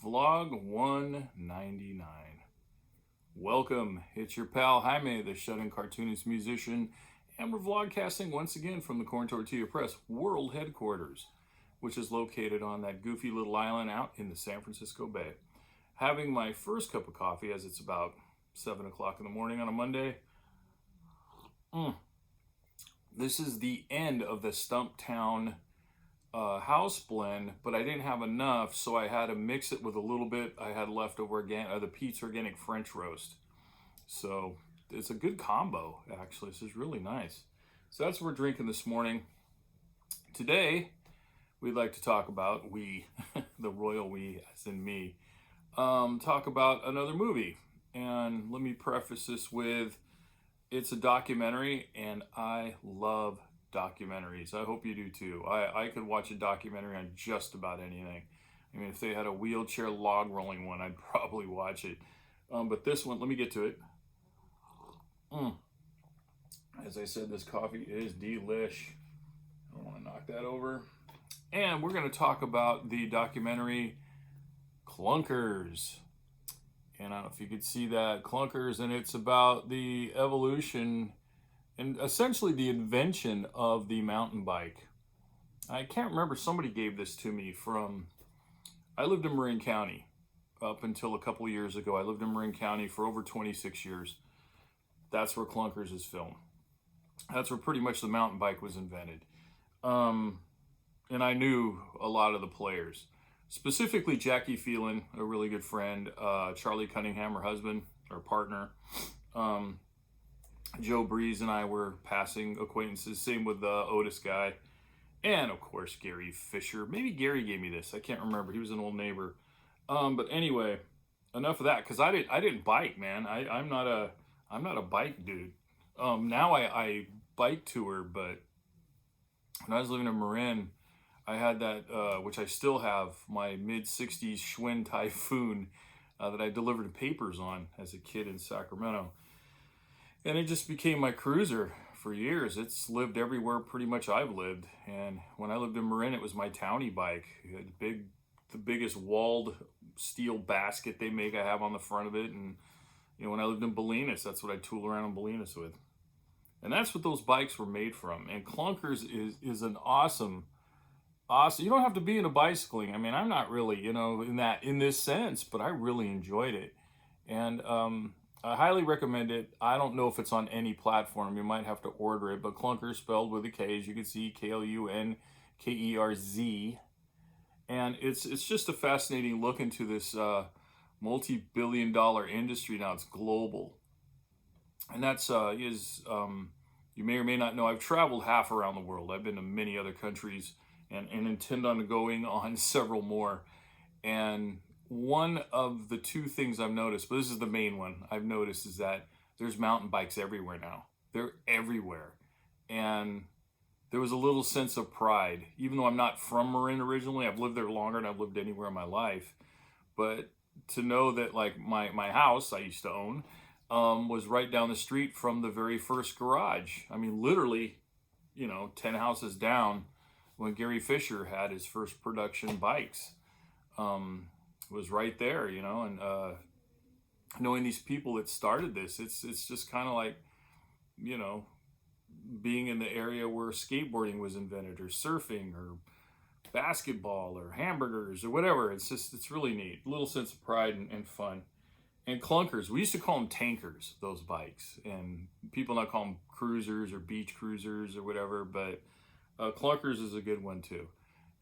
Vlog 199. Welcome, it's your pal Jaime, the shut-in cartoonist musician, and we're vlogcasting once again from the Tortilla Press World Headquarters, which is located on that goofy little island out in the San Francisco Bay. Having my first cup of coffee as it's about 7 o'clock in the morning on a Monday. This is the end of the Stumptown house blend, but I didn't have enough, so I had to mix it with a little bit I had leftover the Pete's Organic French Roast. So it's a good combo, actually. This is really nice. So that's what we're drinking this morning. Today, we'd like to talk about, the royal we, as in me, talk about another movie. And let me preface this with, it's a documentary, and I love documentaries. I hope you do too. I could watch a documentary on just about anything. I mean, if they had a wheelchair log rolling one, I'd probably watch it. But this one, let me get to it. As I said, this coffee is delish. I don't want to knock that over. And we're going to talk about the documentary Klunkerz. And I don't know if you could see that, Klunkerz, and it's about the evolution and essentially the invention of the mountain bike. I can't remember, somebody gave this to me from, I lived in Marin County up until a couple of years ago. I lived in Marin County for over 26 years. That's where Klunkerz is filmed. That's where pretty much the mountain bike was invented. And I knew a lot of the players. Specifically Jackie Phelan, a really good friend, Charlie Cunningham, her husband, or partner, Joe Breeze and I were passing acquaintances, same with the Otis guy, and of course Gary Fisher. Maybe Gary gave me this, I can't remember, he was an old neighbor. But anyway, enough of that, because I didn't bike, man. I'm not a bike dude. Now I bike tour, but when I was living in Marin, I had that, which I still have, my mid-60s Schwinn Typhoon that I delivered papers on as a kid in Sacramento. And it just became my cruiser for years. It's lived everywhere pretty much I've lived. And when I lived in Marin, it was my townie bike. It had the biggest walled steel basket they make I have on the front of it. And you know, when I lived in Bolinas, that's what I tool around in Bolinas with. And that's what those bikes were made from. And Klunkerz is an awesome. You don't have to be into bicycling. I mean, I'm not really, in this sense, but I really enjoyed it. And I highly recommend it. I don't know if it's on any platform. You might have to order it, but Klunkerz spelled with a K, as you can see, Klunkerz. And it's just a fascinating look into this multi-billion-dollar industry now. It's global. And that's, you may or may not know, I've traveled half around the world. I've been to many other countries and intend on going on several more. And one of the two things I've noticed, but this is the main one I've noticed, is that there's mountain bikes everywhere now. They're everywhere. And there was a little sense of pride. Even though I'm not from Marin originally, I've lived there longer than I've lived anywhere in my life. But to know that, like, my house I used to own was right down the street from the very first garage. I mean, literally, 10 houses down when Gary Fisher had his first production bikes. Was right there, and knowing these people that started this, it's just kind of like, being in the area where skateboarding was invented, or surfing, or basketball, or hamburgers, or whatever. It's really neat. A little sense of pride and fun. And Klunkerz, we used to call them tankers, those bikes, and people now call them cruisers or beach cruisers or whatever, but Klunkerz is a good one too.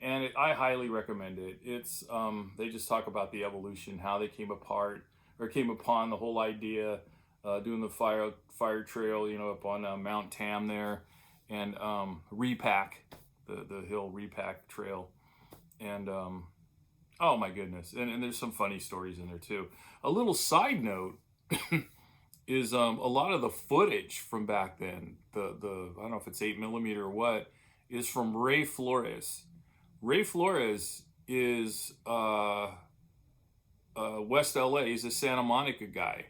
And I highly recommend it. It's they just talk about the evolution, how they came upon the whole idea, doing the fire trail, up on Mount Tam there, and Repack, the hill Repack trail, and oh my goodness, and there's some funny stories in there too. A little side note is a lot of the footage from back then, the I don't know if it's 8mm or what, is from Ray Flores. Ray Flores is West LA. He's a Santa Monica guy.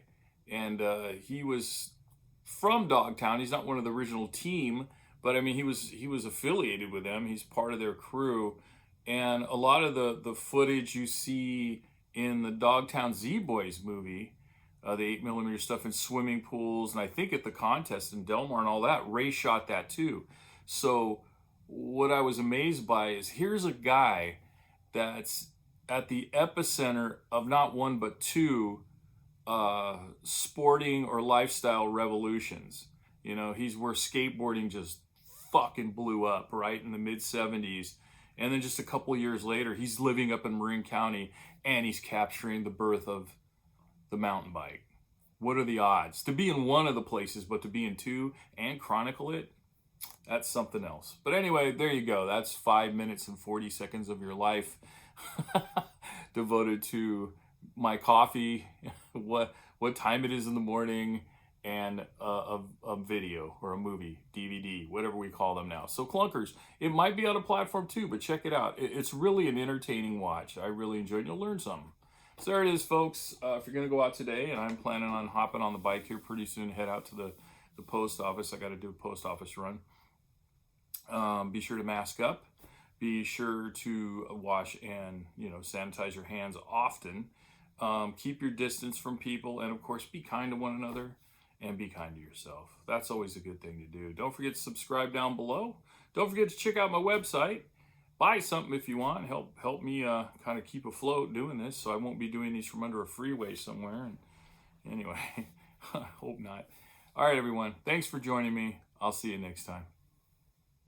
And he was from Dogtown. He's not one of the original team, but I mean, he was affiliated with them. He's part of their crew. And a lot of the footage you see in the Dogtown Z-Boys movie, the 8mm stuff in swimming pools, and I think at the contest in Del Mar and all that, Ray shot that too. So what I was amazed by is here's a guy that's at the epicenter of not one but two sporting or lifestyle revolutions. You know, he's where skateboarding just fucking blew up, right, in the mid 70s. And then just a couple years later, he's living up in Marin County and he's capturing the birth of the mountain bike. What are the odds? To be in one of the places, but to be in two and chronicle it, that's something else. But anyway, there you go. That's 5 minutes and 40 seconds of your life devoted to my coffee, what time it is in the morning, and a video or a movie, DVD, whatever we call them now. So Klunkerz, it might be on a platform too, but check it out. It's really an entertaining watch. I really enjoyed it. You'll learn something. So there it is, folks. If you're going to go out today, and I'm planning on hopping on the bike here pretty soon, head out to the post office. I got to do a post office run. Be sure to mask up. Be sure to wash and, sanitize your hands often. Keep your distance from people, and of course, be kind to one another and be kind to yourself. That's always a good thing to do. Don't forget to subscribe down below. Don't forget to check out my website. Buy something if you want. Help me kind of keep afloat doing this, so I won't be doing these from under a freeway somewhere. And anyway, hope not. All right, everyone. Thanks for joining me. I'll see you next time.